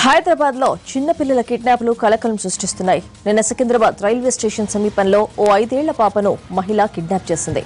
హైదరాబాద్ లో చిన్న పిల్లల కిడ్నాప్లు కలకలం సృష్టిస్తున్నాయి. నిన్న సికింద్రాబాద్ రైల్వే స్టేషన్ సమీపంలో ఓ 5 ఏళ్ల పాపను మహిళ కిడ్నాప్ చేసింది.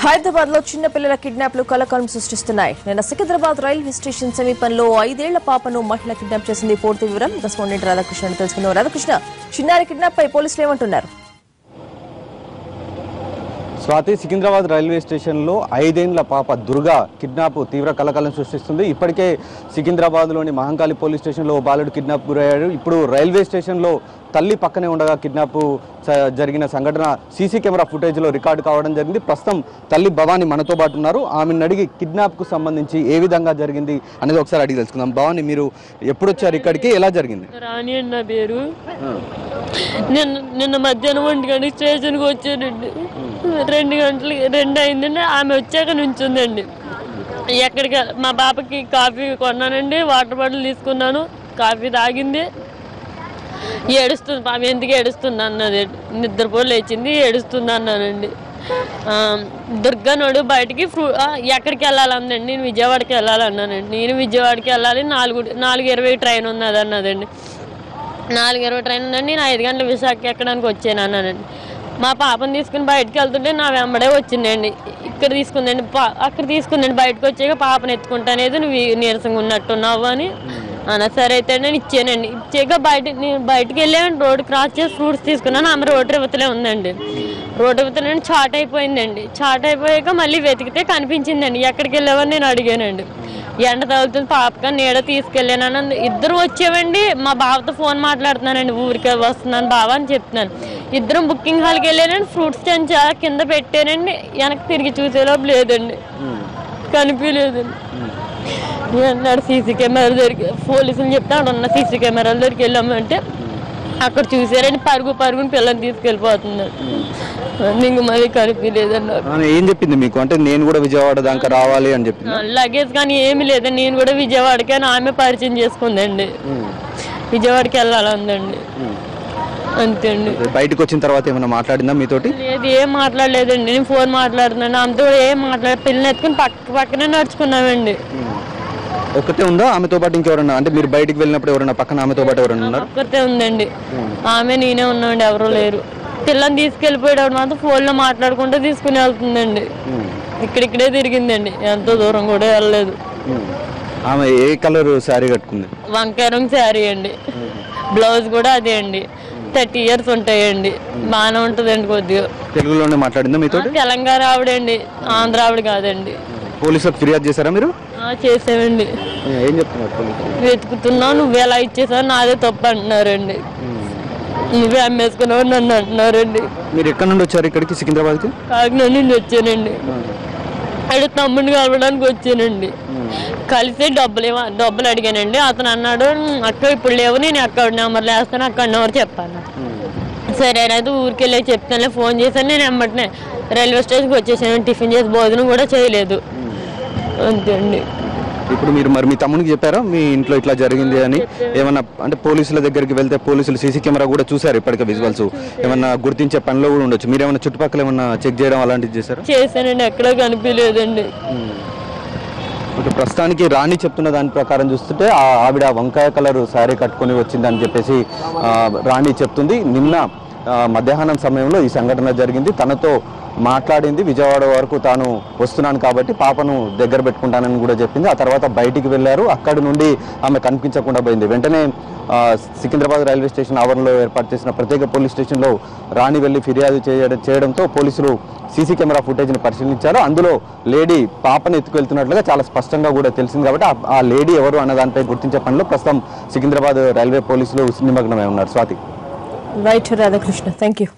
హైదరాబాద్ లో చిన్న పిల్లల కిడ్నాప్లు కలకలం సృష్టిస్తున్నాయి. నిన్న సికింద్రాబాద్ రైల్వే స్టేషన్ సమీపంలో 5 ఏళ్ల పాపను మహిళ కిడ్నాప్ చేసింది. పూర్తి వివరం కరెస్పాండెంట్ రాధాకృష్ణ తెలుసుకున్నాం. రాధాకృష్ణ, చిన్నారి కిడ్నాప్ పై పోలీసులు ఏమంటున్నారు? స్వాతి, సికింద్రాబాద్ రైల్వే స్టేషన్లో 5 ఏళ్ల పాప దుర్గా కిడ్నాప్ తీవ్ర కలకలం సృష్టిస్తుంది. ఇప్పటికే సికింద్రాబాద్లోని మహంకాళి పోలీస్ స్టేషన్లో ఓ బాలుడు కిడ్నాప్ గురయ్యాడు. ఇప్పుడు రైల్వే స్టేషన్లో తల్లి పక్కనే ఉండగా కిడ్నాప్ జరిగిన సంఘటన సీసీ కెమెరా ఫుటేజ్లో రికార్డు కావడం జరిగింది. ప్రస్తుతం తల్లి భవాని మనతో పాటు ఉన్నారు. ఆమెను అడిగి కిడ్నాప్కు సంబంధించి ఏ విధంగా జరిగింది అనేది ఒకసారి అడిగి తెలుసుకుందాం. భవాని, మీరు ఎప్పుడు వచ్చారు ఇక్కడికి, ఎలా జరిగింది? రాణి అండి నా పేరు. నిన్న మధ్యాహ్నం 1 గంటకి స్టేషన్కి వచ్చానండి. 2 అయిందండి. ఆమె వచ్చాక నుంచుందండి. ఎక్కడికి మా పాపకి కాఫీ కొన్నానండి, వాటర్ బాటిల్ తీసుకున్నాను, కాఫీ తాగింది. ఏడుస్తుంది పాప. ఎందుకు ఏడుస్తుంది అన్నది. నిద్రపోయి లేచింది, ఏడుస్తుంది అన్నానండి. దుర్గానోడు బయటికి ఎక్కడికి వెళ్ళాలందండి. నేను విజయవాడకి వెళ్ళాలన్నానండి. నేను విజయవాడకి వెళ్ళాలి, 4:20 ట్రైన్ ఉన్నది అన్నదండి. 4:20 ట్రైన్ ఉందండి. నేను 5 గంటల విశాఖకి ఎక్కడానికి వచ్చాను అన్నానండి. మా పాపను తీసుకుని బయటకు వెళ్తుంటే నా వెంబడే వచ్చిందండి. ఇక్కడ తీసుకుందండి, అక్కడ తీసుకుందండి. బయటకు వచ్చాక పాపను ఎత్తుకుంటానేది, నువ్వు నీరసంగా ఉన్నట్టున్నావు అని అన్న. సరే అయితే నేను ఇచ్చానండి. ఇచ్చాక నేను బయటకు వెళ్ళాను. రోడ్డు క్రాస్ చేసి ఫ్రూట్స్ తీసుకున్నాను. ఆమె రోడ్డు ఇవతలే ఉందండి. రోడ్డు ఇవతలే చాట్ అయిపోయిందండి. చాట్ అయిపోయాక మళ్ళీ వెతికితే కనిపించిందండి. ఎక్కడికి వెళ్ళావని నేను అడిగానండి. ఎండ తగులుతుంది పాపగా, నీడ తీసుకెళ్ళాను. ఇద్దరు వచ్చేవండి. మా బావతో ఫోన్ మాట్లాడుతున్నానండి. ఊరికే వస్తున్నాను బావ అని చెప్తున్నాను. ఇద్దరం బుకింగ్ హాల్కి వెళ్ళానండి. ఫ్రూట్స్ చెంచా కింద పెట్టానండి. వెనక్కి తిరిగి చూసేలోపు లేదండి, కనిపించలేదండి. అన్నాడు సీసీ కెమెరా దగ్గరికి. పోలీసులు చెప్తే అక్కడ ఉన్న సీసీ కెమెరాల దగ్గరికి వెళ్ళామంటే అక్కడ చూసారండి. పరుగుని పిల్లల్ని తీసుకెళ్ళిపోతున్నాడు. ఇంక మళ్ళీ కనిపించలేదండి. ఏం చెప్పింది మీకు? అంటే నేను కూడా విజయవాడ దాకా రావాలి అని చెప్పింది. లగేజ్ కానీ ఏమి లేదండి. నేను కూడా విజయవాడకి అని ఆమె పరిచయం చేసుకుందండి. విజయవాడకి వెళ్ళాలందండి. అంతే అండి. బయటకు వచ్చిన తర్వాత ఏమైనా మాట్లాడిందా మీతోటి? లేదు, ఏం మాట్లాడలేదండి. నేను ఫోన్ మాట్లాడుతున్నాను. ఆమెతో ఏం పిల్లని ఎత్తుకుని పక్కనే నడుచుకున్నామండి. ఒక్కతే ఉందా? ఆమెతో పాటు ఇంకెవరన్నా, అంటే మీరు బయటికి వెళ్ళినప్పుడు ఎవరన్నా పక్కన ఆమెతో పాటు ఎవరన్నా ఉన్నారు? ఒక్కతే ఉందండి. ఆమె నేనే ఉన్నామండి, ఎవరూ లేరు. పిల్లని తీసుకెళ్ళిపోయేటప్పుడు మాత్రం ఫోన్లో మాట్లాడుకుంటూ తీసుకుని వెళ్తుందండి. ఇక్కడిక్కడే తిరిగిందండి, ఎంతో దూరం కూడా వెళ్ళలేదు. ఆమె ఏ కలర్ శారీ కట్టుకుంది? వంకాయ రంగు శారీ అండి. బ్లౌజ్ కూడా అదే అండి. 30 years ఉంటాయండి. బాగానే ఉంటుందండి. కొద్దిగా తెలుగులోనే మాట్లాడిందా మీతో? తెలంగాణ ఆవిడండి, ఆంధ్ర ఆవిడ కాదండి. పోలీసులకు ఫిర్యాదు చేశారా మీరు? చేసామండి. ఏం చెప్తున్నారు పోలీసులు? వెతుకుతున్నావు, నువ్వు ఎలా ఇచ్చేసావు, నాదే తప్పు అంటున్నారండి. నువ్వే అమ్మేసుకున్నావు నన్ను అంటున్నారండి. మీరు ఎక్కడి నుండి వచ్చారు ఇక్కడికి, సికింద్రాబాద్కి? కాకినాడ నుండి వచ్చానండి. అక్కడ తమ్ముడిని కలవడానికి వచ్చానండి. కలిసి డబ్బులు అడిగానండి. అతను అన్నాడు, అక్క ఇప్పుడు లేవు, నేను అక్కడ నెంబర్లు వేస్తాను, అక్కడ నెంబర్ చెప్పాను. సరే అయితే ఊరికి వెళ్ళి చెప్తానులే, ఫోన్ చేశాను. నేను వెంబటనే రైల్వే స్టేషన్కి వచ్చేసాను. టిఫిన్ చేసి భోజనం కూడా చేయలేదు. అంతే అండి. ఇప్పుడు మీరు మరి మీ తమ్మునికి చెప్పారా మీ ఇంట్లో ఇట్లా జరిగింది అని? ఏమన్నా అంటే పోలీసుల దగ్గరికి వెళ్తే పోలీసులు సీసీ కెమెరా కూడా చూసారు ఇప్పటికే, విజువల్స్ ఏమన్నా గుర్తించే పనిలో కూడా ఉండొచ్చు. మీరు ఏమన్నా చుట్టుపక్కల ఏమన్నా చెక్ చేయడం అలాంటివి చేశారు? చేశానండి, ఎక్కడ కనిపించలేదండి. ప్రస్తుతానికి రాణి చెప్తున్న దాని ప్రకారం చూస్తుంటే ఆవిడ వంకాయ కలర్ శారీ కట్టుకొని వచ్చిందని చెప్పేసి రాణి చెప్తుంది. నిన్న మధ్యాహ్నం సమయంలో ఈ సంఘటన జరిగింది. తనతో మాట్లాడింది, విజయవాడ వరకు తాను వస్తున్నాను కాబట్టి పాపను దగ్గర పెట్టుకుంటానని కూడా చెప్పింది. ఆ తర్వాత బయటికి వెళ్ళారు. అక్కడి నుండి ఆమె కనిపించకుండా పోయింది. వెంటనే సికింద్రాబాద్ రైల్వే స్టేషన్ ఆవరణలో ఏర్పాటు చేసిన ప్రత్యేక పోలీస్ స్టేషన్లో రాణి వెళ్లి ఫిర్యాదు చేయడంతో పోలీసులు సీసీ కెమెరా ఫుటేజ్ని పరిశీలించారు. అందులో లేడీ పాపను ఎత్తుకెళ్తున్నట్లుగా చాలా స్పష్టంగా కూడా తెలిసింది. కాబట్టి ఆ లేడీ ఎవరు అన్న దానిపై గుర్తించే పనిలో ప్రస్తుతం సికింద్రాబాద్ రైల్వే పోలీసులు నిమగ్నమై ఉన్నారు. Swathi. Right Radhakrishna, thank you.